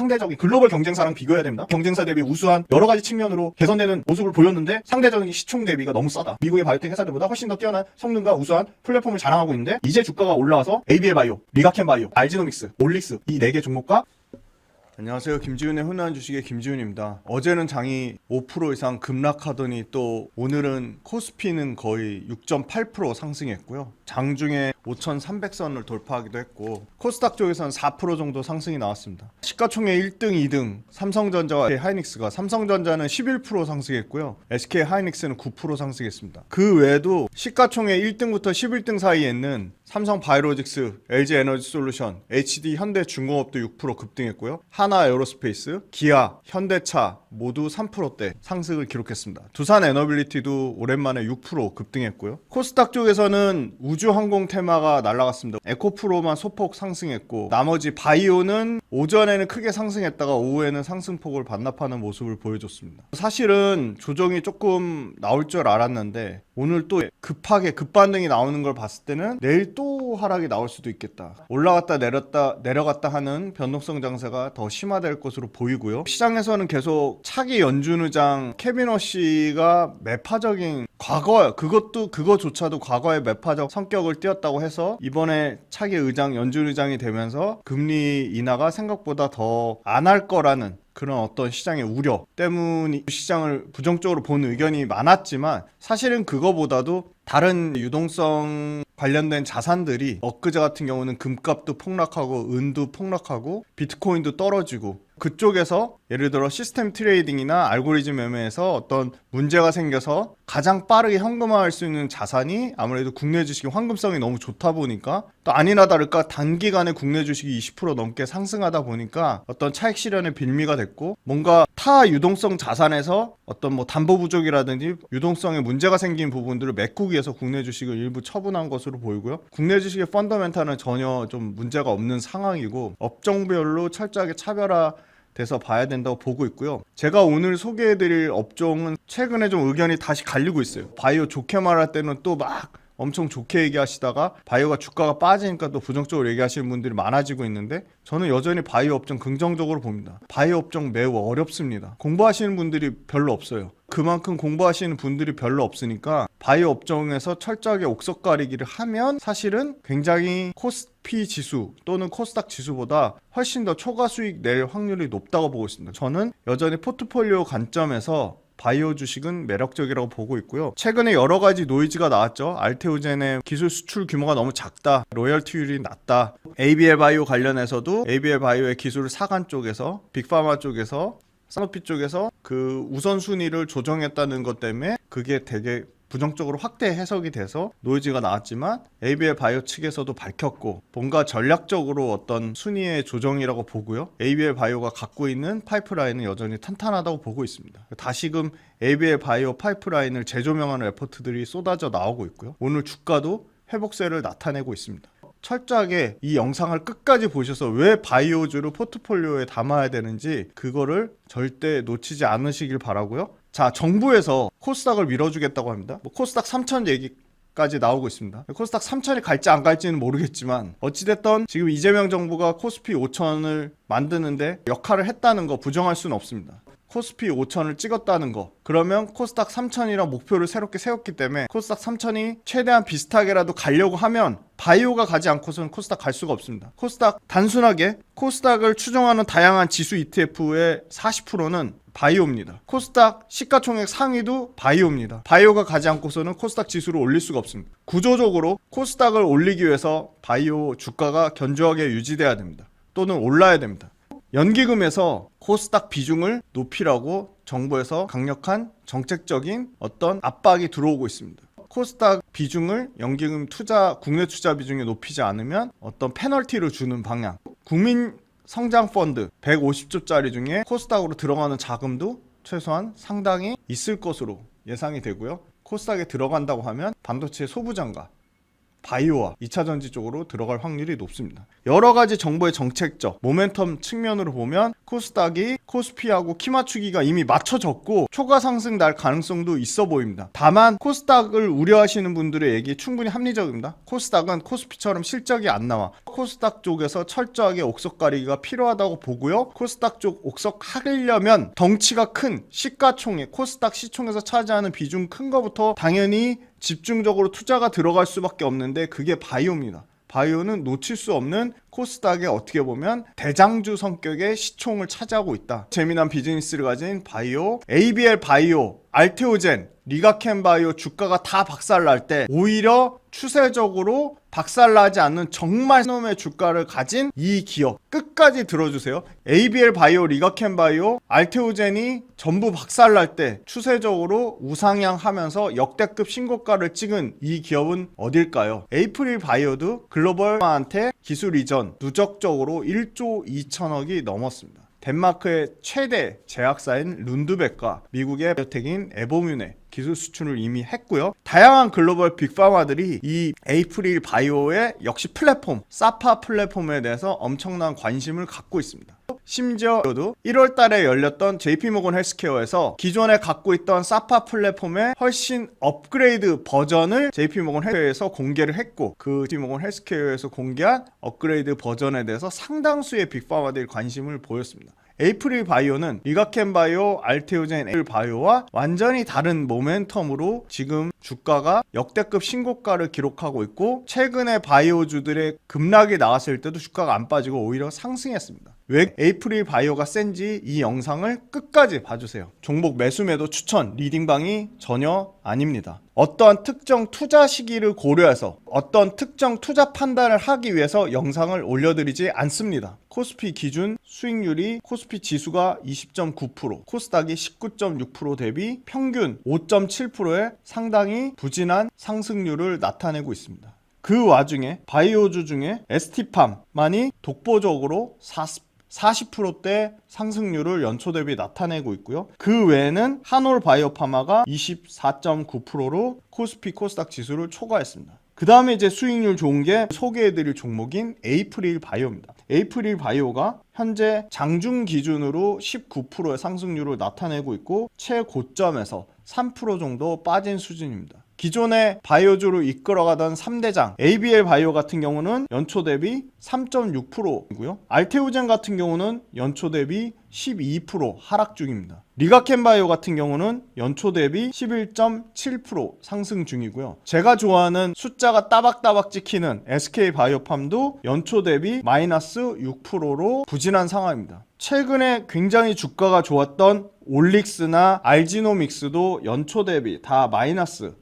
상대적인 글로벌 경쟁사랑 비교해야 됩니다. 경쟁사 대비 우수한 여러 가지 측면으로 개선되는 모습을 보였는데 상대적인 시총 대비가 너무 싸다. 미국의 바이오텍 회사들보다 훨씬 더 뛰어난 성능과 우수한 플랫폼을 자랑하고 있는데 이제 주가가 올라와서 ABL 바이오, 리가켄 바이오, 알지노믹스, 올릭스 이 4개 종목과 안녕하세요. 김지훈의 훈훈한 주식의 김지훈입니다. 어제는 장이 5% 이상 급락하더니 또 오늘은 코스피는 거의 6.8% 상승했고요. 장중에 5,300선을 돌파하기도 했고 코스닥 쪽에서는 4% 정도 상승이 나왔습니다. 시가총액 1등, 2등 삼성전자와 SK하이닉스가 삼성전자는 11% 상승했고요. SK하이닉스는 9% 상승했습니다. 그 외에도 시가총액 1등부터 11등 사이에 있는 삼성바이오로직스, LG에너지솔루션, HD현대중공업도 6% 급등했고요. 하나에어로스페이스, 기아, 현대차 모두 3%대 상승을 기록했습니다. 두산에너빌리티도 오랜만에 6% 급등했고요. 코스닥 쪽에서는 우주항공 테마가 날아갔습니다. 에코프로만 소폭 상승했고 나머지 바이오는 오전에는 크게 상승했다가 오후에는 상승폭을 반납하는 모습을 보여줬습니다. 사실은 조정이 조금 나올 줄 알았는데 오늘 또 급하게 급반등이 나오는 걸 봤을 때는 내일 또 하락이 나올 수도 있겠다. 올라갔다 내려갔다 하는 변동성 장세가 더 심화될 것으로 보이고요. 시장에서는 계속 차기 연준의장 케빈 워시가 매파적인 그거조차도 과거의 매파적 성격을 띄었다고 해서 이번에 차기 연준의장이 되면서 금리 인하가 생각보다 더 안 할 거라는 그런 어떤 시장의 우려 때문에 시장을 부정적으로 본 의견이 많았지만 사실은 그거보다도 다른 유동성 관련된 자산들이 엊그제 같은 경우는 금값도 폭락하고 은도 폭락하고 비트코인도 떨어지고 그쪽에서 예를 들어 시스템 트레이딩이나 알고리즘 매매에서 어떤 문제가 생겨서 가장 빠르게 현금화할 수 있는 자산이 아무래도 국내 주식의 환금성이 너무 좋다 보니까 또 아니나 다를까 단기간에 국내 주식이 20% 넘게 상승하다 보니까 어떤 차익 실현의 빌미가 됐고 뭔가 타 유동성 자산에서 어떤 뭐 담보 부족이라든지 유동성에 문제가 생긴 부분들을 메꾸기 위해서 국내 주식을 일부 처분한 것으로 보이고요. 국내 주식의 펀더멘탈은 전혀 좀 문제가 없는 상황이고 업종별로 철저하게 차별화돼서 봐야 된다고 보고 있고요. 제가 오늘 소개해드릴 업종은 최근에 좀 의견이 다시 갈리고 있어요. 바이오 좋게 말할 때는 또 막 엄청 좋게 얘기하시다가 바이오가 주가가 빠지니까 또 부정적으로 얘기하시는 분들이 많아지고 있는데 저는 여전히 바이오 업종 긍정적으로 봅니다. 바이오 업종 매우 어렵습니다. 공부하시는 분들이 별로 없어요. 그만큼 공부하시는 분들이 별로 없으니까 바이오 업종에서 철저하게 옥석 가리기를 하면 사실은 굉장히 코스피 지수 또는 코스닥 지수보다 훨씬 더 초과 수익 낼 확률이 높다고 보고 있습니다. 저는 여전히 포트폴리오 관점에서 바이오 주식은 매력적이라고 보고 있고요. 최근에 여러 가지 노이즈가 나왔죠. 알테오젠의 기술 수출 규모가 너무 작다, 로열티율이 낮다. ABL 바이오 관련해서도 ABL 바이오의 기술을 사간 쪽에서 빅파마 쪽에서 사노피 쪽에서 그 우선순위를 조정했다는 것 때문에 그게 되게 부정적으로 확대 해석이 돼서 노이즈가 나왔지만 ABL 바이오 측에서도 밝혔고 뭔가 전략적으로 어떤 순위의 조정이라고 보고요. ABL 바이오가 갖고 있는 파이프라인은 여전히 탄탄하다고 보고 있습니다. 다시금 ABL 바이오 파이프라인을 재조명하는 에포트들이 쏟아져 나오고 있고요. 오늘 주가도 회복세를 나타내고 있습니다. 철저하게 이 영상을 끝까지 보셔서 왜 바이오주를 포트폴리오에 담아야 되는지 그거를 절대 놓치지 않으시길 바라고요. 자, 정부에서 코스닥을 밀어주겠다고 합니다. 코스닥 3,000 얘기까지 나오고 있습니다. 코스닥 3,000이 갈지 안 갈지는 모르겠지만 어찌됐던 지금 이재명 정부가 코스피 5,000을 만드는데 역할을 했다는 거 부정할 수는 없습니다. 코스피 5,000을 찍었다는 거 그러면 코스닥 3,000이랑 목표를 새롭게 세웠기 때문에 코스닥 3,000이 최대한 비슷하게라도 가려고 하면 바이오가 가지 않고서는 코스닥 갈 수가 없습니다. 단순하게 코스닥을 추종하는 다양한 지수 ETF의 40%는 바이오입니다. 코스닥 시가총액 상위도 바이오입니다. 바이오가 가지 않고서는 코스닥 지수를 올릴 수가 없습니다. 구조적으로 코스닥을 올리기 위해서 바이오 주가가 견조하게 유지돼야 됩니다. 또는 올라야 됩니다. 연기금에서 코스닥 비중을 높이라고 정부에서 강력한 정책적인 어떤 압박이 들어오고 있습니다. 코스닥 비중을 연기금 국내 투자 비중에 높이지 않으면 어떤 페널티를 주는 방향. 국민 성장 펀드 150조짜리 중에 코스닥으로 들어가는 자금도 최소한 상당히 있을 것으로 예상이 되고요. 코스닥에 들어간다고 하면 반도체 소부장과 바이오와 2차 전지 쪽으로 들어갈 확률이 높습니다. 여러 가지 정보의 정책적, 모멘텀 측면으로 보면 코스닥이 코스피하고 키 맞추기가 이미 맞춰졌고 초과 상승 날 가능성도 있어 보입니다. 다만 코스닥을 우려하시는 분들의 얘기 충분히 합리적입니다. 코스닥은 코스피처럼 실적이 안 나와. 코스닥 쪽에서 철저하게 옥석 가리기가 필요하다고 보고요. 코스닥 쪽 옥석 하려면 덩치가 큰 시가총액, 코스닥 시총에서 차지하는 비중 큰 거부터 당연히 집중적으로 투자가 들어갈 수밖에 없는데 그게 바이오입니다. 바이오는 놓칠 수 없는 코스닥의 어떻게 보면 대장주 성격의 시총을 차지하고 있다. 재미난 비즈니스를 가진 바이오, ABL 바이오, 알테오젠, 리가켄 바이오 주가가 다 박살날 때 오히려 추세적으로 박살나지 않는 정말 놈의 주가를 가진 이 기업 끝까지 들어주세요. ABL 바이오, 리가켄 바이오, 알테오젠이 전부 박살날 때 추세적으로 우상향하면서 역대급 신고가를 찍은 이 기업은 어딜까요? 에이프릴 바이오도 글로벌한테 기술 이전 누적적으로 1조 2천억이 넘었습니다. 덴마크의 최대 제약사인 룬드백과 미국의 바이오텍인 에보뮤네 기술 수출을 이미 했고요. 다양한 글로벌 빅파마들이 이 에이프릴 바이오의 역시 플랫폼, 사파 플랫폼에 대해서 엄청난 관심을 갖고 있습니다. 심지어 1월 달에 열렸던 JP모건 헬스케어에서 기존에 갖고 있던 사파 플랫폼의 훨씬 업그레이드 버전을 JP모건 헬스케어에서 공개를 했고 그 JP모건 헬스케어에서 공개한 업그레이드 버전에 대해서 상당수의 빅파마들이 관심을 보였습니다. 에이프릴 바이오는 리가켄 바이오, 알테오젠 에이프릴 바이오와 완전히 다른 모멘텀으로 지금 주가가 역대급 신고가를 기록하고 있고 최근에 바이오주들의 급락이 나왔을 때도 주가가 안 빠지고 오히려 상승했습니다. 왜 에이프릴 바이오가 센지 이 영상을 끝까지 봐주세요. 종목 매수 매도 추천 리딩방이 전혀 아닙니다. 어떠한 특정 투자 시기를 고려해서 어떤 특정 투자 판단을 하기 위해서 영상을 올려드리지 않습니다. 코스피 기준 수익률이 코스피 지수가 20.9%, 코스닥이 19.6% 대비 평균 5.7%의 상당히 부진한 상승률을 나타내고 있습니다. 그 와중에 바이오주 중에 ST팜만이 독보적으로 40%대 상승률을 연초 대비 나타내고 있고요. 그 외에는 한올 바이오파마가 24.9%로 코스피 코스닥 지수를 초과했습니다. 그 다음에 이제 수익률 좋은 게 소개해드릴 종목인 에이프릴 바이오입니다. 에이프릴 바이오가 현재 장중 기준으로 19%의 상승률을 나타내고 있고 최고점에서 3% 정도 빠진 수준입니다. 기존의 바이오주로 이끌어가던 3대장 ABL 바이오 같은 경우는 연초 대비 3.6%이고요. 알테오젠 같은 경우는 연초 대비 12% 하락 중입니다. 리가켄 바이오 같은 경우는 연초 대비 11.7% 상승 중이고요. 제가 좋아하는 숫자가 따박따박 찍히는 SK 바이오팜도 연초 대비 마이너스 6%로 부진한 상황입니다. 최근에 굉장히 주가가 좋았던 올릭스나 알지노믹스도 연초 대비 다 마이너스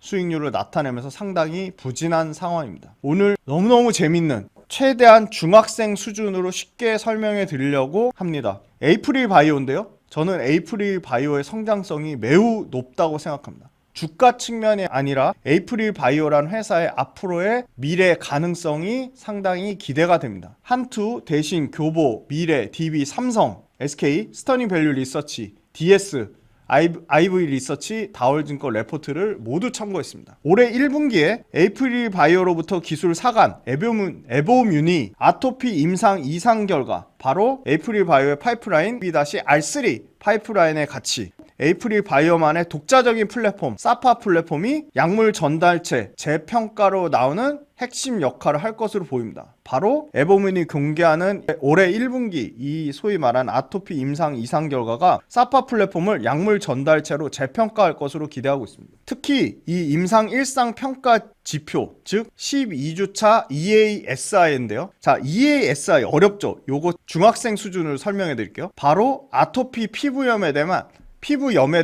수익률을 나타내면서 상당히 부진한 상황입니다. 오늘 너무너무 재밌는 최대한 중학생 수준으로 쉽게 설명해 드리려고 합니다. 에이프릴 바이오인데요. 저는 에이프릴 바이오의 성장성이 매우 높다고 생각합니다. 주가 측면이 아니라 에이프릴 바이오라는 회사의 앞으로의 미래 가능성이 상당히 기대가 됩니다. 한투, 대신, 교보, 미래, DB, 삼성, SK, 스터닝 밸류 리서치, DS, IV 리서치, 다월증권 레포트를 모두 참고했습니다. 올해 1분기에 에이프릴 바이오로부터 기술 사간 에보뮤니 아토피 임상 이상 결과 바로 에이프릴 바이오의 파이프라인 B-R3 파이프라인의 가치 에이프릴 바이오만의 독자적인 플랫폼 사파 플랫폼이 약물 전달체 재평가로 나오는 핵심 역할을 할 것으로 보입니다. 바로 에보뮤니 공개하는 올해 1분기 이 소위 말한 아토피 임상 이상 결과가 사파 플랫폼을 약물 전달체로 재평가할 것으로 기대하고 있습니다. 특히 이 임상 일상 평가 지표 즉 12주차 EASI인데요. 자, EASI 어렵죠? 요거 중학생 수준으로 설명해 드릴게요. 바로 아토피 피부염에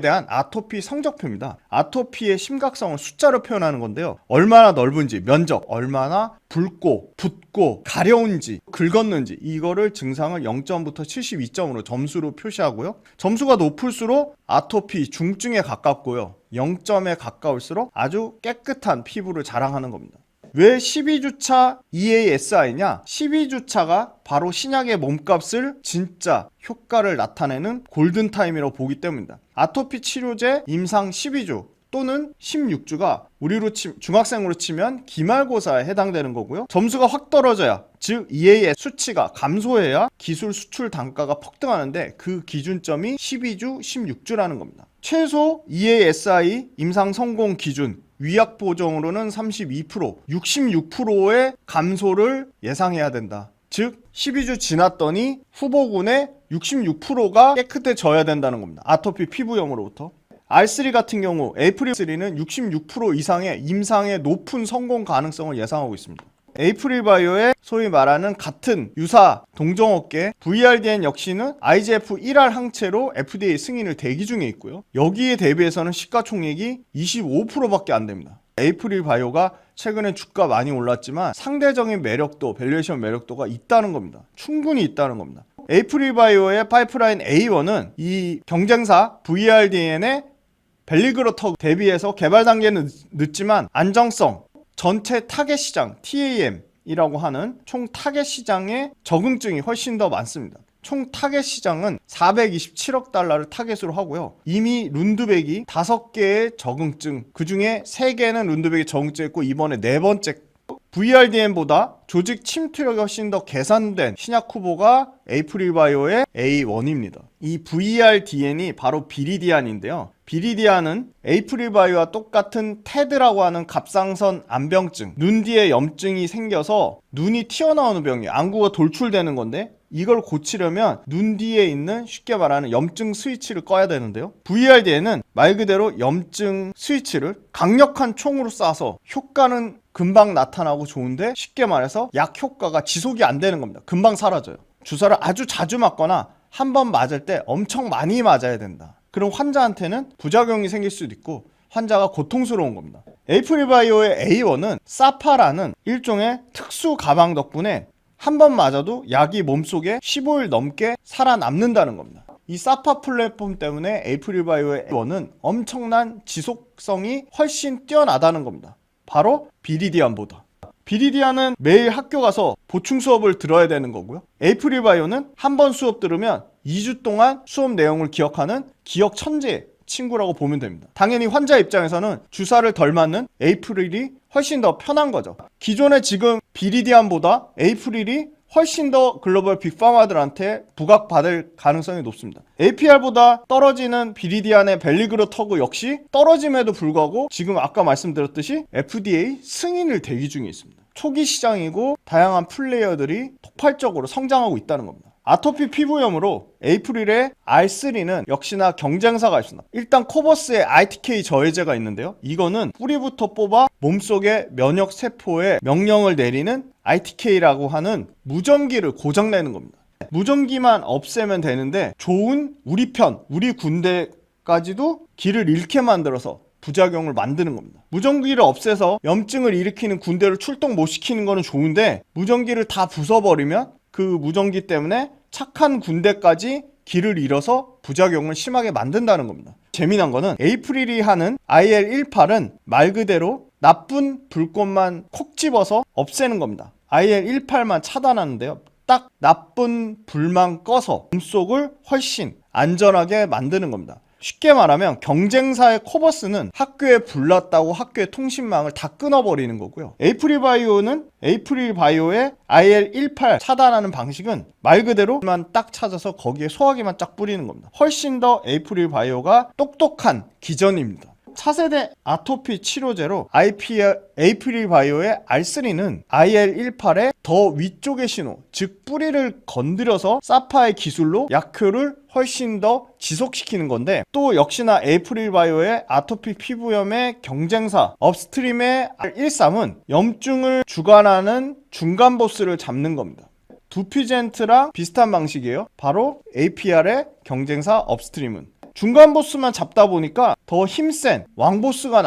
대한 아토피 성적표입니다. 아토피의 심각성을 숫자로 표현하는 건데요. 얼마나 넓은지, 면적, 얼마나 붉고, 붓고, 가려운지, 긁었는지 이거를 증상을 0점부터 72점으로 점수로 표시하고요. 점수가 높을수록 아토피 중증에 가깝고요. 0점에 가까울수록 아주 깨끗한 피부를 자랑하는 겁니다. 왜 12주차 EASI냐? 12주차가 바로 신약의 몸값을 진짜 효과를 나타내는 골든타임이라고 보기 때문입니다. 아토피 치료제 임상 12주 또는 16주가 우리로 중학생으로 치면 기말고사에 해당되는 거고요. 점수가 확 떨어져야, 즉 EA의 수치가 감소해야 기술 수출 단가가 폭등하는데 그 기준점이 12주, 16주라는 겁니다. 최소 EASI 임상 성공 기준 위약 보정으로는 32%, 66%의 감소를 예상해야 된다. 즉 12주 지났더니 후보군의 66%가 깨끗해져야 된다는 겁니다. 아토피 피부염으로부터. R3 같은 경우 에이프릴 3는 66% 이상의 임상의 높은 성공 가능성을 예상하고 있습니다. 에이프릴 바이오의 소위 말하는 같은 유사 동종업계 VRDN 역시는 IGF-1R 항체로 FDA 승인을 대기 중에 있고요. 여기에 대비해서는 시가총액이 25%밖에 안 됩니다. 에이프릴 바이오가 최근에 주가 많이 올랐지만 상대적인 매력도, 밸류에이션 매력도가 있다는 겁니다. 충분히 있다는 겁니다. 에이프릴 바이오의 파이프라인 A1은 이 경쟁사 VRDN의 벨리그로터 대비해서 개발 단계는 늦지만 안정성, 전체 타겟 시장 TAM이라고 하는 총 타겟 시장의 적응증이 훨씬 더 많습니다. 총 타겟 시장은 427억 달러를 타겟으로 하고요. 이미 룬드백이 5개의 적응증, 그 중에 3개는 룬드백이 적응증했고 이번에 4번째 VRDN보다 조직 침투력이 훨씬 더 개선된 신약 후보가 에이프릴 바이오의 A1입니다. 이 VRDN이 바로 비리디안인데요. 비리디안은 에이프릴 바이오와 똑같은 테드라고 하는 갑상선 암병증, 눈 뒤에 염증이 생겨서 눈이 튀어나오는 병이에요. 안구가 돌출되는 건데 이걸 고치려면 눈 뒤에 있는 쉽게 말하는 염증 스위치를 꺼야 되는데요. VRDN은 말 그대로 염증 스위치를 강력한 총으로 쏴서 효과는 금방 나타나고 좋은데 쉽게 말해서 약 효과가 지속이 안 되는 겁니다. 금방 사라져요. 주사를 아주 자주 맞거나 한 번 맞을 때 엄청 많이 맞아야 된다. 그럼 환자한테는 부작용이 생길 수도 있고 환자가 고통스러운 겁니다. 에이프릴 바이오의 A1은 사파라는 일종의 특수 가방 덕분에 한 번 맞아도 약이 몸속에 15일 넘게 살아남는다는 겁니다. 이 사파 플랫폼 때문에 에이프릴 바이오의 A1은 엄청난 지속성이 훨씬 뛰어나다는 겁니다. 바로 비리디안보다. 비리디안은 매일 학교 가서 보충 수업을 들어야 되는 거고요. 에이프릴 바이오는 한 번 수업 들으면 2주 동안 수업 내용을 기억하는 기억 천재 친구라고 보면 됩니다. 당연히 환자 입장에서는 주사를 덜 맞는 에이프릴이 훨씬 더 편한 거죠. 기존에 지금 비리디안보다 에이프릴이 훨씬 더 글로벌 빅파마들한테 부각받을 가능성이 높습니다. APR보다 떨어지는 비리디안의 벨리그로터그 역시 떨어짐에도 불구하고 지금 아까 말씀드렸듯이 FDA 승인을 대기 중에 있습니다. 초기 시장이고 다양한 플레이어들이 폭발적으로 성장하고 있다는 겁니다. 아토피 피부염으로 에이프릴의 R3는 역시나 경쟁사가 있습니다. 일단 코버스의 ITK 저해제가 있는데요. 이거는 뿌리부터 뽑아 몸속의 면역 세포에 명령을 내리는 ITK라고 하는 무전기를 고장내는 겁니다. 무전기만 없애면 되는데 좋은 우리 군대까지도 길을 잃게 만들어서 부작용을 만드는 겁니다. 무전기를 없애서 염증을 일으키는 군대를 출동 못 시키는 거는 좋은데 무전기를 다 부숴버리면 그 무전기 때문에 착한 군대까지 길을 잃어서 부작용을 심하게 만든다는 겁니다. 재미난 거는 에이프릴이 하는 IL-18은 말 그대로 나쁜 불꽃만 콕 집어서 없애는 겁니다. IL-18만 차단하는데요. 딱 나쁜 불만 꺼서 몸속을 훨씬 안전하게 만드는 겁니다. 쉽게 말하면 경쟁사의 코버스는 학교에 불났다고 학교의 통신망을 다 끊어버리는 거고요. 에이프릴 바이오는 에이프릴 바이오의 IL-18 차단하는 방식은 말 그대로만 딱 찾아서 거기에 소화기만 쫙 뿌리는 겁니다. 훨씬 더 에이프릴 바이오가 똑똑한 기전입니다. 차세대 아토피 치료제로 에이프릴 바이오의 R3는 IL-18의 더 위쪽의 신호, 즉 뿌리를 건드려서 사파의 기술로 약효를 훨씬 더 지속시키는 건데 또 역시나 에이프릴 바이오의 아토피 피부염의 경쟁사 업스트림의 R13은 염증을 주관하는 중간 보스를 잡는 겁니다. 두피젠트랑 비슷한 방식이에요. 바로 APR의 경쟁사 업스트림은 중간 보스만 잡다 보니까 더 힘센 왕보스가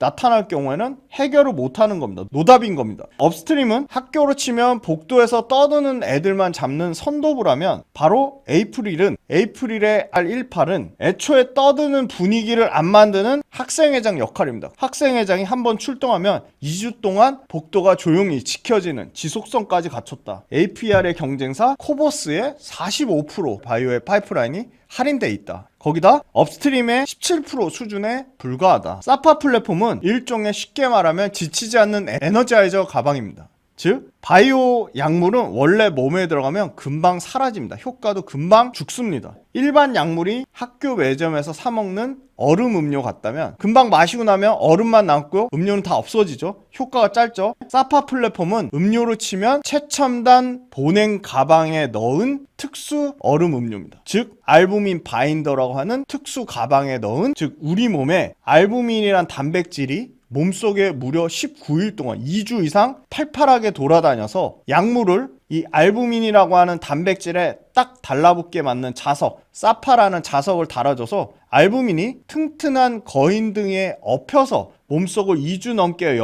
나타날 경우에는 해결을 못하는 겁니다. 노답인 겁니다. 업스트림은 학교로 치면 복도에서 떠드는 애들만 잡는 선도부라면 바로 에이프릴의 R18은 애초에 떠드는 분위기를 안 만드는 학생회장 역할입니다. 학생회장이 한번 출동하면 2주 동안 복도가 조용히 지켜지는 지속성까지 갖췄다. APR의 경쟁사 코버스의 45% 바이오의 파이프라인이 할인돼 있다. 거기다 업스트림의 17% 수준에 불과하다. 사파 플랫폼은 일종의 쉽게 말하면 지치지 않는 에너자이저 가방입니다. 즉 바이오 약물은 원래 몸에 들어가면 금방 사라집니다. 효과도 금방 죽습니다. 일반 약물이 학교 매점에서 사 먹는 얼음 음료 같다면 금방 마시고 나면 얼음만 남고 음료는 다 없어지죠. 효과가 짧죠. 사파 플랫폼은 음료로 치면 최첨단 보냉 가방에 넣은 특수 얼음 음료입니다. 즉 알부민 바인더라고 하는 특수 가방에 넣은, 즉 우리 몸에 알부민이란 단백질이 몸속에 무려 19일 동안 2주 이상 팔팔하게 돌아다녀서 약물을 이 알부민이라고 하는 단백질에 딱 달라붙게 맞는 자석, 사파라는 자석을 달아줘서 알부민이 튼튼한 거인 등에 엎혀서 몸속을 2주 넘게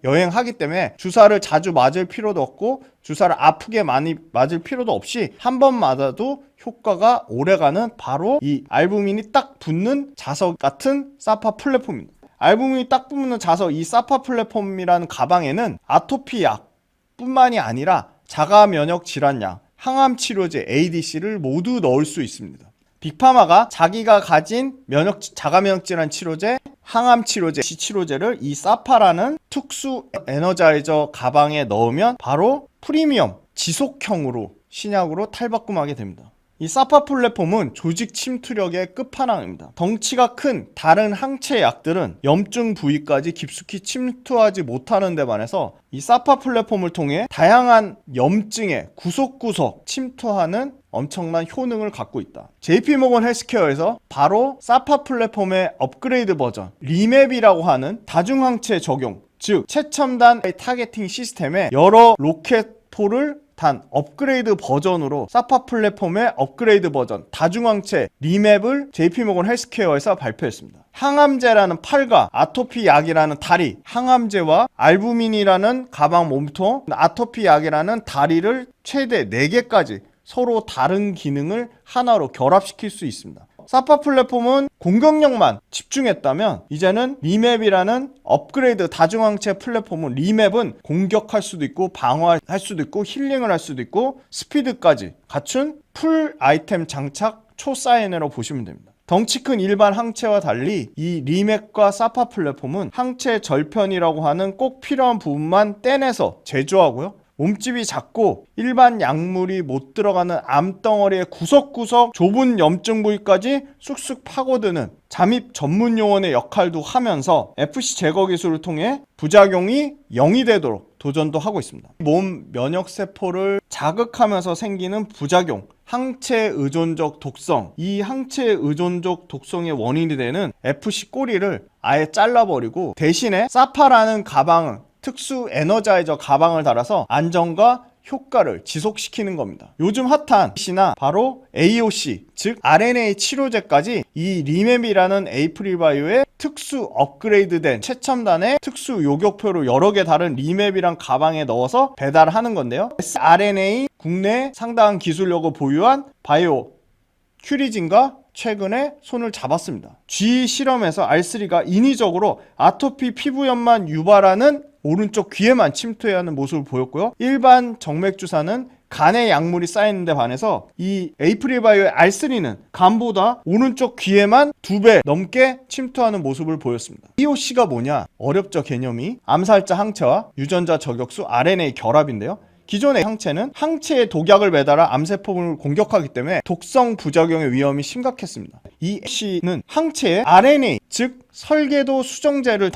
여행하기 때문에 주사를 자주 맞을 필요도 없고 주사를 아프게 많이 맞을 필요도 없이 한 번 맞아도 효과가 오래가는 바로 이 알부민이 딱 붙는 자석 같은 사파 플랫폼입니다. 알부민이 딱 붙는 자석, 이 사파 플랫폼이라는 가방에는 아토피 약 뿐만이 아니라 자가 면역 질환약, 항암 치료제 ADC를 모두 넣을 수 있습니다. 빅파마가 자기가 가진 자가 면역 질환 치료제, 항암 치료제, 치료제를 이 사파라는 특수 에너자이저 가방에 넣으면 바로 프리미엄 지속형으로 신약으로 탈바꿈하게 됩니다. 이 사파 플랫폼은 조직 침투력의 끝판왕입니다. 덩치가 큰 다른 항체 약들은 염증 부위까지 깊숙이 침투하지 못하는 데 반해서 이 사파 플랫폼을 통해 다양한 염증에 구석구석 침투하는 엄청난 효능을 갖고 있다. JP모건 헬스케어에서 바로 사파 플랫폼의 업그레이드 버전 리맵이라고 하는 다중항체 적용, 즉 최첨단 타겟팅 시스템에 여러 로켓포를 단 업그레이드 버전으로 사파 플랫폼의 업그레이드 버전 다중항체 리맵을 JP모건 헬스케어에서 발표했습니다. 항암제라는 팔과 아토피 약이라는 다리, 항암제와 알부민이라는 가방 몸통, 아토피 약이라는 다리를 최대 4개까지 서로 다른 기능을 하나로 결합시킬 수 있습니다. 사파 플랫폼은 공격력만 집중했다면 이제는 리맵이라는 업그레이드 다중항체 플랫폼은 리맵은 공격할 수도 있고 방어할 수도 있고 힐링을 할 수도 있고 스피드까지 갖춘 풀 아이템 장착 초사이네로 보시면 됩니다. 덩치 큰 일반 항체와 달리 이 리맵과 사파 플랫폼은 항체 절편이라고 하는 꼭 필요한 부분만 떼내서 제조하고요. 몸집이 작고 일반 약물이 못 들어가는 암덩어리의 구석구석 좁은 염증 부위까지 쑥쑥 파고드는 잠입 전문 요원의 역할도 하면서 FC 제거 기술을 통해 부작용이 0이 되도록 도전도 하고 있습니다. 몸 면역세포를 자극하면서 생기는 부작용, 항체 의존적 독성, 이 항체 의존적 독성의 원인이 되는 FC 꼬리를 아예 잘라버리고 대신에 사파라는 가방을 특수 에너자이저 가방을 달아서 안정과 효과를 지속시키는 겁니다. 요즘 핫한 시나 바로 AOC, 즉 RNA 치료제까지 이 리맵이라는 에이프릴바이오의 특수 업그레이드된 최첨단의 특수 요격표로 여러 개 다른 리맵이란 가방에 넣어서 배달하는 건데요. sRNA 국내 상당한 기술력을 보유한 바이오 큐리진과 최근에 손을 잡았습니다. G 실험에서 R3가 인위적으로 아토피 피부염만 유발하는 오른쪽 귀에만 침투해야 하는 모습을 보였고요. 일반 정맥주사는 간에 약물이 쌓이는 데 반해서 이 에이프릴바이오의 R3는 간보다 오른쪽 귀에만 2배 넘게 침투하는 모습을 보였습니다. EOC가 뭐냐? 어렵죠, 개념이. 암살자 항체와 유전자 저격수 RNA 결합인데요. 기존의 항체는 항체에 독약을 매달아 암세포를 공격하기 때문에 독성 부작용의 위험이 심각했습니다. 이 C는 항체에 RNA, 즉 설계도 수정제를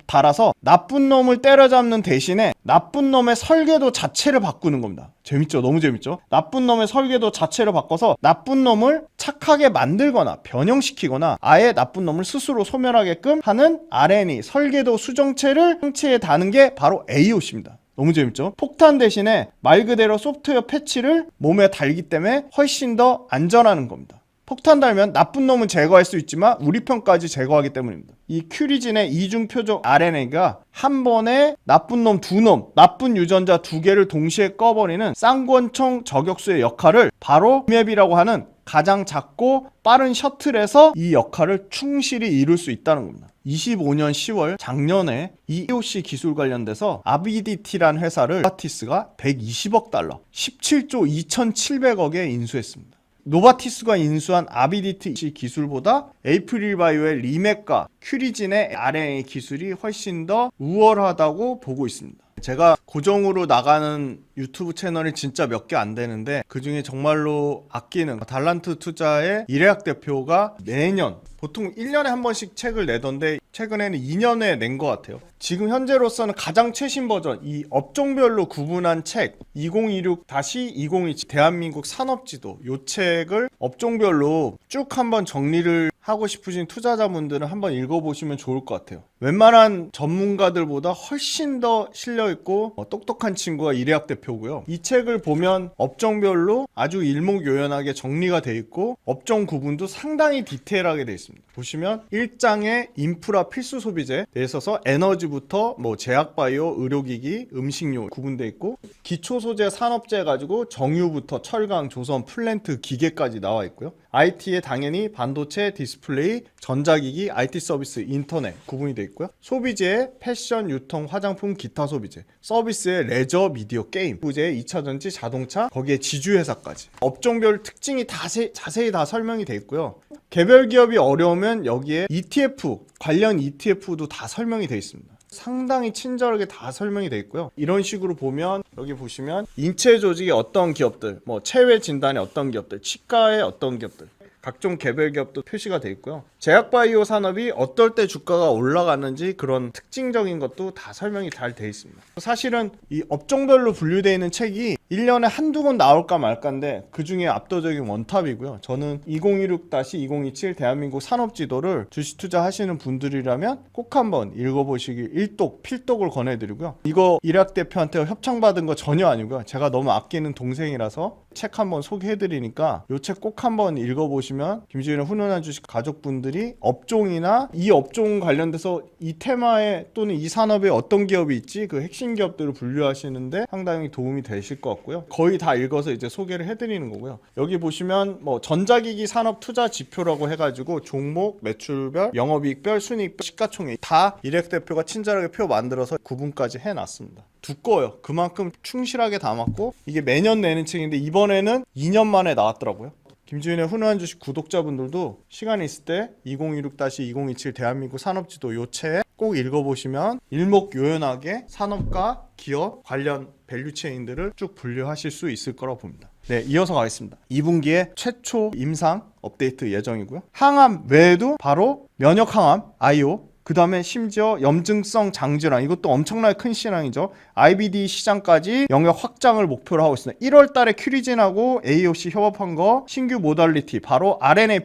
달아서 나쁜 놈을 때려잡는 대신에 나쁜 놈의 설계도 자체를 바꾸는 겁니다. 재밌죠? 너무 재밌죠? 나쁜 놈의 설계도 자체를 바꿔서 나쁜 놈을 착하게 만들거나 변형시키거나 아예 나쁜 놈을 스스로 소멸하게끔 하는 RNA 설계도 수정체를 항체에 다는 게 바로 AOC입니다. 너무 재밌죠? 폭탄 대신에 말 그대로 소프트웨어 패치를 몸에 달기 때문에 훨씬 더 안전하는 겁니다. 폭탄 달면 나쁜 놈은 제거할 수 있지만 우리 편까지 제거하기 때문입니다. 이 큐리진의 이중 표적 RNA가 한 번에 나쁜 놈 2놈, 나쁜 유전자 2개를 동시에 꺼버리는 쌍권총 저격수의 역할을 바로 맵이라고 하는 가장 작고 빠른 셔틀에서 이 역할을 충실히 이룰 수 있다는 겁니다. 25년 10월 작년에 EOC 기술 관련돼서 아비디티란 회사를 노바티스가 120억 달러, 17조 2,700억에 인수했습니다. 노바티스가 인수한 아비디트 기술보다 에이프릴바이오의 리맥과 큐리진의 RNA 기술이 훨씬 더 우월하다고 보고 있습니다. 제가 고정으로 나가는 유튜브 채널이 진짜 몇 개 안 되는데 그중에 정말로 아끼는 달란트 투자의 이래학 대표가 매년 보통 1년에 한 번씩 책을 내던데 최근에는 2년에 낸 것 같아요. 지금 현재로서는 가장 최신 버전, 이 업종별로 구분한 책 2026-2027 대한민국 산업지도, 이 책을 업종별로 쭉 한번 정리를 하고 싶으신 투자자분들은 한번 읽어보시면 좋을 것 같아요. 웬만한 전문가들보다 훨씬 더 실력있고 똑똑한 친구가 이래학 대표고요. 이 책을 보면 업종별로 아주 일목요연하게 정리가 돼 있고 업종 구분도 상당히 디테일하게 돼 있습니다. 보시면 1장에 인프라 필수 소비재에 있어서 에너지부터 제약바이오, 의료기기, 음식료 구분돼 있고 기초소재 산업재 가지고 정유부터 철강, 조선, 플랜트, 기계까지 나와 있고요. IT에 당연히 반도체, 디스플레이, 전자기기, IT 서비스, 인터넷 구분이 돼 있고요. 소비재에 패션, 유통, 화장품, 기타 소비재, 서비스에 레저, 미디어, 게임, 부재에 2차전지, 자동차, 거기에 지주회사까지 업종별 특징이 자세히 다 설명이 돼 있고요. 개별 기업이 어려우면 여기에 ETF, 관련 ETF도 다 설명이 돼 있습니다. 상당히 친절하게 다 설명이 돼 있고요. 이런 식으로 보면 여기 보시면 인체 조직의 어떤 기업들, 체외 진단의 어떤 기업들, 치과의 어떤 기업들, 각종 개별 기업도 표시가 돼 있고요. 제약바이오 산업이 어떨 때 주가가 올라갔는지 그런 특징적인 것도 다 설명이 잘 돼 있습니다. 사실은 이 업종별로 분류되어 있는 책이 1년에 한두 권 나올까 말까인데 그 중에 압도적인 원탑이고요. 저는 2026-2027 대한민국 산업지도를 주식 투자하시는 분들이라면 꼭 한번 읽어보시길 일독, 필독을 권해드리고요. 이거 이락 대표한테 협찬받은 거 전혀 아니고요. 제가 너무 아끼는 동생이라서 책 한번 소개해드리니까 이 책 꼭 한번 읽어보시면 김지윤의 훈훈한 주식 가족분들이 업종이나 이 업종 관련돼서 이 테마에 또는 이 산업에 어떤 기업이 있지 그 핵심 기업들을 분류하시는데 상당히 도움이 되실 것 같고요. 거의 다 읽어서 이제 소개를 해드리는 거고요. 여기 보시면 전자기기 산업 투자 지표라고 해가지고 종목, 매출별, 영업이익별, 순이익별, 시가총액 다 이렉 대표가 친절하게 표 만들어서 구분까지 해놨습니다. 두꺼워요. 그만큼 충실하게 담았고 이게 매년 내는 책인데 이번에는 2년 만에 나왔더라고요. 김지윤의 훈훈한 주식 구독자분들도 시간이 있을 때 2026-2027 대한민국 산업지도 요 책 꼭 읽어보시면 일목요연하게 산업과 기업 관련 밸류체인들을 쭉 분류하실 수 있을 거라고 봅니다. 네, 이어서 가겠습니다. 2분기에 최초 임상 업데이트 예정이고요. 항암 외에도 바로 면역항암, IO, 그 다음에 심지어 염증성 장질환, 이것도 엄청나게 큰 시장이죠. IBD 시장까지 영역 확장을 목표로 하고 있습니다. 1월 달에 큐리진하고 AOC 협업한 거 신규 모달리티 바로 RNA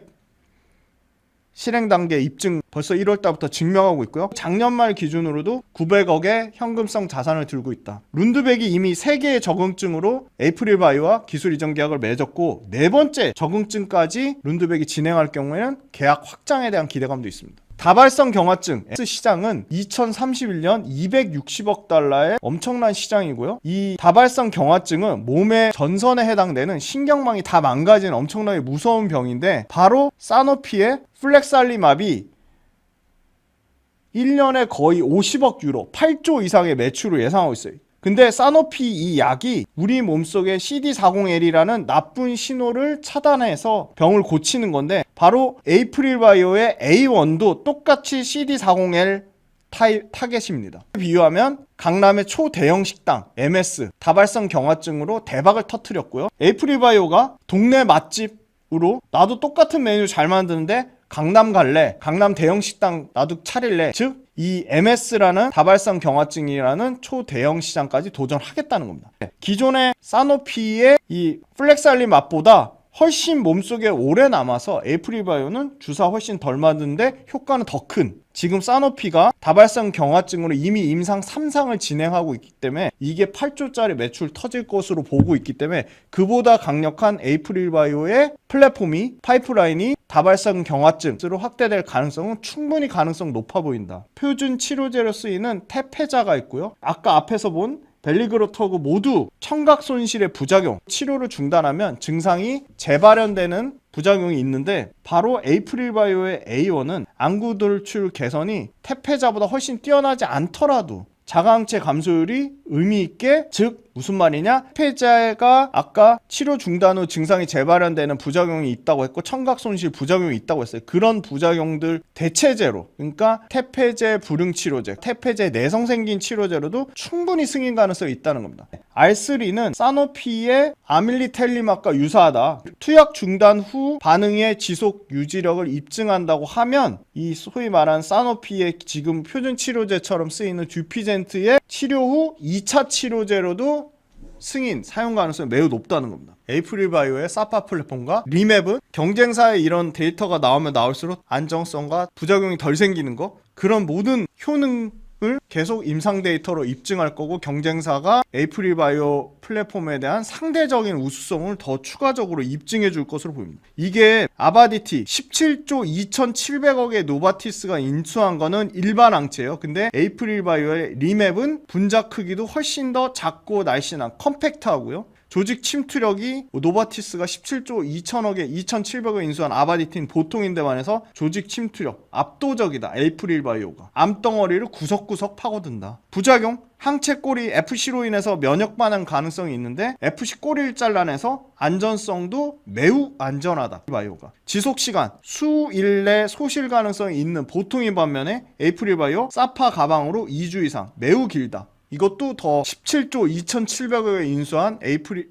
실행 단계 입증 벌써 1월 달부터 증명하고 있고요. 작년 말 기준으로도 900억의 현금성 자산을 들고 있다. 룬드백이 이미 3개의 적응증으로 에이프릴바이오와 기술 이전 계약을 맺었고 4번째 적응증까지 룬드백이 진행할 경우에는 계약 확장에 대한 기대감도 있습니다. 다발성 경화증 시장은 2031년 260억 달러의 엄청난 시장이고요. 이 다발성 경화증은 몸의 전선에 해당되는 신경망이 다 망가지는 엄청나게 무서운 병인데 바로 사노피의 플렉살리맙이 1년에 거의 50억 유로, 8조 이상의 매출을 예상하고 있어요. 근데 사노피 이 약이 우리 몸속에 CD40L이라는 나쁜 신호를 차단해서 병을 고치는 건데 바로 에이프릴바이오의 A1도 똑같이 CD40L 타겟입니다. 비유하면 강남의 초대형 식당 MS 다발성 경화증으로 대박을 터뜨렸고요. 에이프릴바이오가 동네 맛집으로 나도 똑같은 메뉴 잘 만드는데 강남 갈래, 강남 대형 식당 나도 차릴래, 즉 이 MS라는 다발성 경화증이라는 초대형 시장까지 도전하겠다는 겁니다. 기존의 사노피의 이 플렉살린 맛보다 훨씬 몸속에 오래 남아서 에이프릴바이오는 주사 훨씬 덜 맞는데 효과는 더 큰, 지금 사노피가 다발성 경화증으로 이미 임상 3상을 진행하고 있기 때문에 이게 8조짜리 매출 터질 것으로 보고 있기 때문에 그보다 강력한 에이프릴바이오의 플랫폼이 파이프라인이 다발성 경화증으로 확대될 가능성은 충분히 가능성 높아 보인다. 표준 치료제로 쓰이는 테페자가 있고요. 아까 앞에서 본 벨리그로트하고 모두 청각 손실의 부작용, 치료를 중단하면 증상이 재발현되는 부작용이 있는데 바로 에이프릴바이오의 A1은 안구 돌출 개선이 테페자보다 훨씬 뛰어나지 않더라도 자가항체 감소율이 의미 있게, 즉 무슨 말이냐? 태폐제가 아까 치료 중단 후 증상이 재발현되는 부작용이 있다고 했고 청각 손실 부작용이 있다고 했어요. 그런 부작용들 대체제로, 그러니까 태폐제 불응 치료제, 태폐제 내성 생긴 치료제로도 충분히 승인 가능성이 있다는 겁니다. R3는 사노피의 아밀리텔리막과 유사하다. 투약 중단 후 반응의 지속 유지력을 입증한다고 하면 이 소위 말한 사노피의 지금 표준 치료제처럼 쓰이는 듀피젠트의 치료 후 2차 치료제로도 승인, 사용 가능성이 매우 높다는 겁니다. 에이프릴바이오의 사파 플랫폼과 리맵은 경쟁사의 이런 데이터가 나오면 나올수록 안정성과 부작용이 덜 생기는 거, 그런 모든 효능을 계속 임상 데이터로 입증할 거고 경쟁사가 에이프릴바이오 플랫폼에 대한 상대적인 우수성을 더 추가적으로 입증해 줄 것으로 보입니다. 이게 아바디티 17조 2,700억의 노바티스가 인수한 거는 일반 항체예요. 근데 에이프릴바이오의 리맵은 분자 크기도 훨씬 더 작고 날씬한 컴팩트하고요. 조직 침투력이 노바티스가 17조 2천억에 2,700억 인수한 아바디틴 보통인데 반해서 조직 침투력 압도적이다. 에이프릴바이오가 암덩어리를 구석구석 파고든다. 부작용? 항체 꼬리 FC로 인해서 면역 반응 가능성이 있는데 FC 꼬리를 잘라내서 안전성도 매우 안전하다. 바이오가 지속시간 수일 내 소실 가능성이 있는 보통인 반면에 에이프릴바이오 사파 가방으로 2주 이상 매우 길다. 이것도 더 17조 2,700억에 인수한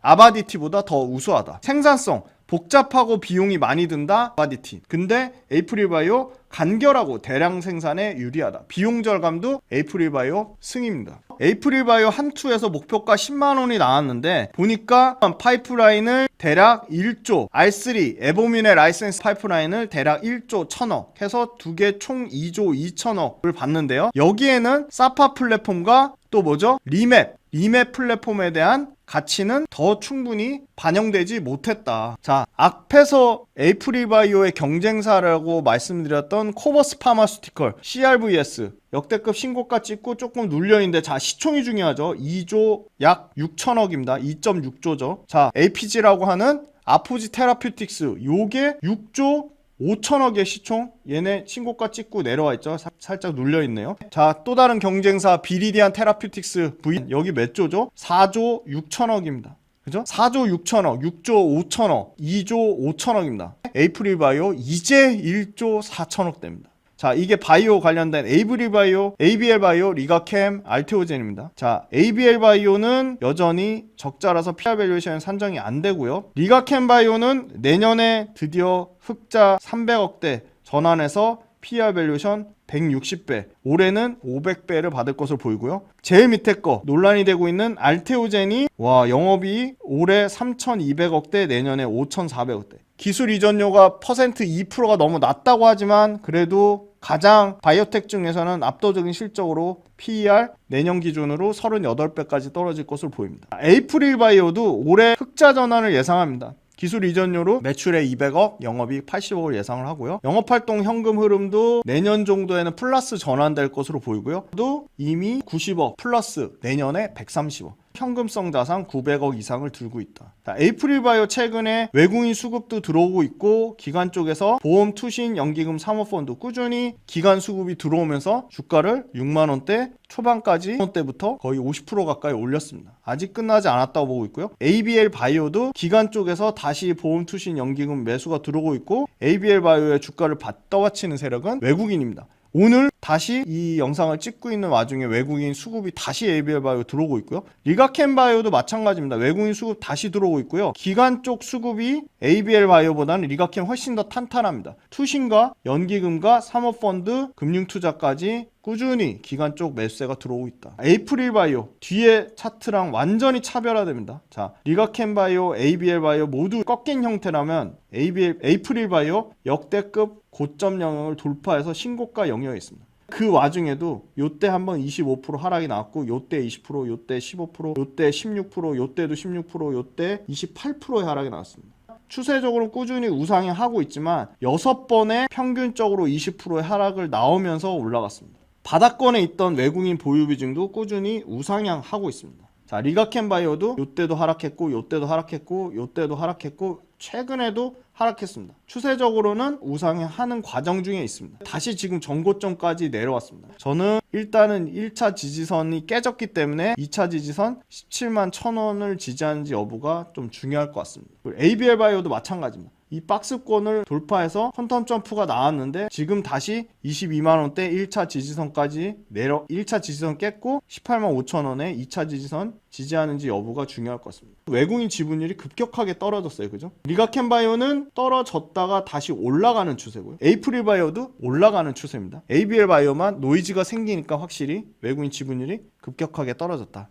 아바디티보다 더 우수하다. 생산성 복잡하고 비용이 많이 든다. 아바디티. 근데 에이프릴바이오 간결하고 대량 생산에 유리하다. 비용 절감도 에이프릴바이오 승입니다. 에이프릴바이오 한 투에서 목표가 10만 원이 나왔는데 보니까 파이프라인을 대략 1조, R3 에보민의 라이센스 파이프라인을 대략 1조 1000억 해서 두 개 총 2조 2천억을 받는데요. 여기에는 사파 플랫폼과 또 뭐죠? 리맵 플랫폼에 대한 가치는 더 충분히 반영되지 못했다. 자, 앞에서 에이프릴바이오의 경쟁사라고 말씀드렸던 코버스 파마스티컬 CRVS 역대급 신고가 찍고 조금 눌려있는데, 자, 시총이 중요하죠. 2조 약 6천억입니다. 2.6조죠. 자, APG라고 하는 아포지 테라퓨틱스 요게 6조 5천억의 시총, 얘네 신고가 찍고 내려와 있죠. 살짝 눌려 있네요. 자, 또 다른 경쟁사 비리디안 테라퓨틱스 V 여기 몇 조죠? 4조 6천억입니다. 그죠? 4조 6천억, 6조 5천억, 2조 5천억입니다. 에이프릴바이오 이제 1조 4천억대입니다. 자, 이게 바이오 관련된 에이브리바이오, ABL바이오, 리가캠, 알테오젠입니다. 자, ABL바이오는 여전히 적자라서 PR 밸류에이션 산정이 안 되고요. 리가캠바이오는 내년에 드디어 흑자 300억대 전환해서 PR 밸류에이션 160배, 올해는 500배를 받을 것으로 보이고요. 제일 밑에 거 논란이 되고 있는 알테오젠이 영업이익 올해 3,200억대, 내년에 5,400억대. 기술 이전료가 퍼센트 2%가 너무 낮다고 하지만 그래도 가장 바이오텍 중에서는 압도적인 실적으로 PER 내년 기준으로 38배까지 떨어질 것으로 보입니다. 에이프릴바이오도 올해 흑자 전환을 예상합니다. 기술 이전료로 매출에 200억, 영업이익 80억을 예상을 하고요. 영업활동 현금 흐름도 내년 정도에는 플러스 전환될 것으로 보이고요. 또 이미 90억 플러스 내년에 130억. 현금성 자산 900억 이상을 들고 있다. 자, 에이프릴바이오 최근에 외국인 수급도 들어오고 있고 기관 쪽에서 보험 투신 연기금 사모펀드 꾸준히 기관 수급이 들어오면서 주가를 6만원대 초반까지 원대부터 거의 50% 가까이 올렸습니다. 아직 끝나지 않았다고 보고 있고요. ABL 바이오도 기관 쪽에서 다시 보험 투신 연기금 매수가 들어오고 있고 ABL 바이오의 주가를 떠받치는 세력은 외국인입니다. 오늘 다시 이 영상을 찍고 있는 와중에 외국인 수급이 다시 ABL 바이오 들어오고 있고요. 리가캠 바이오도 마찬가지입니다. 외국인 수급 다시 들어오고 있고요. 기관 쪽 수급이 ABL 바이오보다는 리가캠 훨씬 더 탄탄합니다. 투신과 연기금과 사모펀드, 금융투자까지 꾸준히 기관 쪽 매수세가 들어오고 있다. 에이프릴 바이오 뒤에 차트랑 완전히 차별화됩니다. 자, 리가캠 바이오, ABL 바이오 모두 꺾인 형태라면 에이프릴 바이오 역대급 고점 영역을 돌파해서 신고가 영역에 있습니다. 그 와중에도 요때 한번 25% 하락이 나왔고 요때 20%, 요때 15%, 요때 16%, 요때도 16%, 요때 28%의 하락이 나왔습니다. 추세적으로 꾸준히 우상향하고 있지만 6번의 평균적으로 20%의 하락을 나오면서 올라갔습니다. 바닥권에 있던 외국인 보유 비중도 꾸준히 우상향하고 있습니다. 자, 리가캠 바이오도 요때도 하락했고 요때도 하락했고 요때도 하락했고 최근에도 하락했습니다. 추세적으로는 우상향하는 과정 중에 있습니다. 다시 지금 전고점까지 내려왔습니다. 저는 일단은 1차 지지선이 깨졌기 때문에 2차 지지선 17만 1,000원을 지지하는지 여부가 좀 중요할 것 같습니다. 그리고 ABL 바이오도 마찬가지입니다. 이 박스권을 돌파해서 퀀텀 점프가 나왔는데 지금 다시 22만원대 1차 지지선까지 1차 지지선 깼고 18만 5천원에 2차 지지선 지지하는지 여부가 중요할 것 같습니다. 외국인 지분율이 급격하게 떨어졌어요. 그죠? 리가켄 바이오는 떨어졌다가 다시 올라가는 추세고요. 에이프릴 바이오도 올라가는 추세입니다. ABL 바이오만 노이즈가 생기니까 확실히 외국인 지분율이 급격하게 떨어졌다.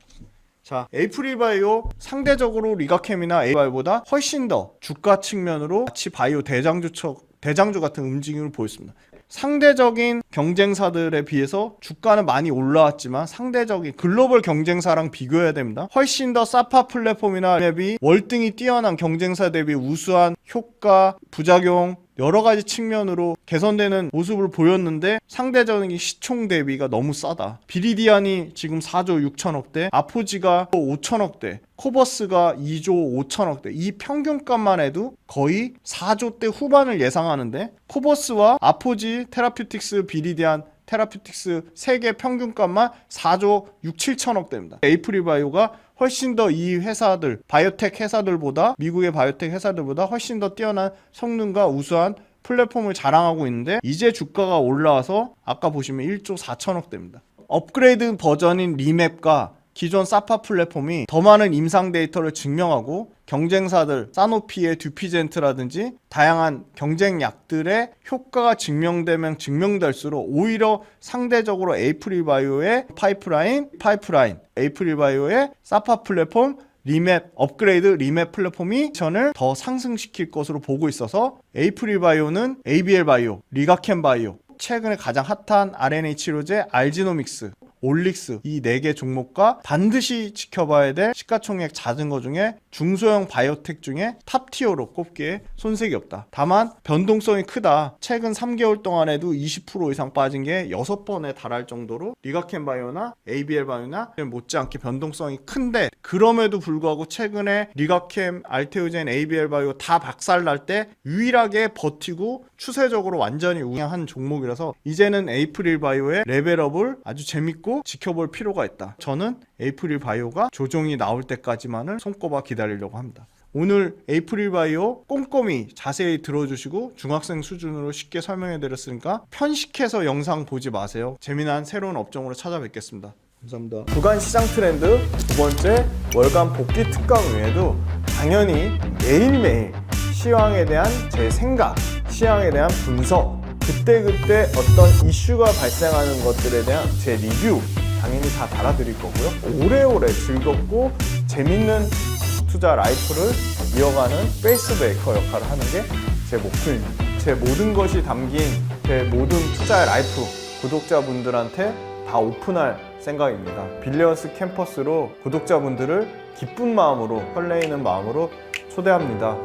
자, 에이프릴 바이오 상대적으로 리가캠이나 ABL보다 훨씬 더 주가 측면으로 마치 바이오 대장주 같은 움직임을 보였습니다. 상대적인 경쟁사들에 비해서 주가는 많이 올라왔지만 상대적인 글로벌 경쟁사랑 비교해야 됩니다. 훨씬 더 사파 플랫폼이나 랩이 월등히 뛰어난 경쟁사 대비 우수한 효과, 부작용 여러 가지 측면으로 개선되는 모습을 보였는데 상대적인 시총 대비가 너무 싸다. 비리디안이 지금 4조 6천억대, 아포지가 5천억대, 코버스가 2조 5천억대. 이 평균값만 해도 거의 4조대 후반을 예상하는데 코버스와 아포지, 테라퓨틱스, 비리디안 테라퓨틱스 3개 평균값만 4조 6, 7천억대입니다. 에이프릴 바이오가 훨씬 더 이 회사들, 바이오텍 회사들보다 미국의 바이오텍 회사들보다 훨씬 더 뛰어난 성능과 우수한 플랫폼을 자랑하고 있는데 이제 주가가 올라와서 아까 보시면 1조 4천억대입니다. 업그레이드 버전인 리맵과 기존 사파 플랫폼이 더 많은 임상 데이터를 증명하고 경쟁사들 사노피의 듀피젠트라든지 다양한 경쟁약들의 효과가 증명되면 증명될수록 오히려 상대적으로 에이프릴 바이오의 파이프라인 에이프릴 바이오의 사파 플랫폼 리맵 업그레이드 리맵 플랫폼이 전을 더 상승시킬 것으로 보고 있어서 에이프릴 바이오는 ABL 바이오, 리가켄 바이오, 최근에 가장 핫한 RNA 치료제 알지노믹스, 올릭스 이 4개 종목과 반드시 지켜봐야 될 시가총액 잦은 것 중에 중소형 바이오텍 중에 탑티어로 꼽기에 손색이 없다. 다만 변동성이 크다. 최근 3개월 동안에도 20% 이상 빠진 게 6번에 달할 정도로 리가켄 바이오나 ABL 바이오나 못지않게 변동성이 큰데 그럼에도 불구하고 최근에 리가켄, 알테오젠, ABL 바이오 다 박살날 때 유일하게 버티고 추세적으로 완전히 우량한 종목이라서 이제는 에이프릴 바이오의 레벨업을 아주 재밌고 지켜볼 필요가 있다. 저는 에이프릴 바이오가 조정이 나올 때까지만을 손꼽아 기다리려고 합니다. 오늘 에이프릴 바이오 꼼꼼히 자세히 들어주시고 중학생 수준으로 쉽게 설명해 드렸으니까 편식해서 영상 보지 마세요. 재미난 새로운 업종으로 찾아뵙겠습니다. 감사합니다. 주간 시장 트렌드 두 번째 월간 복귀 특강 외에도 당연히 매일매일 시황에 대한 제 생각, 시황에 대한 분석, 그때그때 어떤 이슈가 발생하는 것들에 대한 제 리뷰 당연히 다 달아드릴 거고요. 오래오래 즐겁고 재밌는 투자 라이프를 이어가는 페이스메이커 역할을 하는 게 제 목표입니다. 제 모든 것이 담긴 제 모든 투자의 라이프 구독자분들한테 다 오픈할 생각입니다. 빌리언스 캠퍼스로 구독자분들을 기쁜 마음으로 설레이는 마음으로 초대합니다.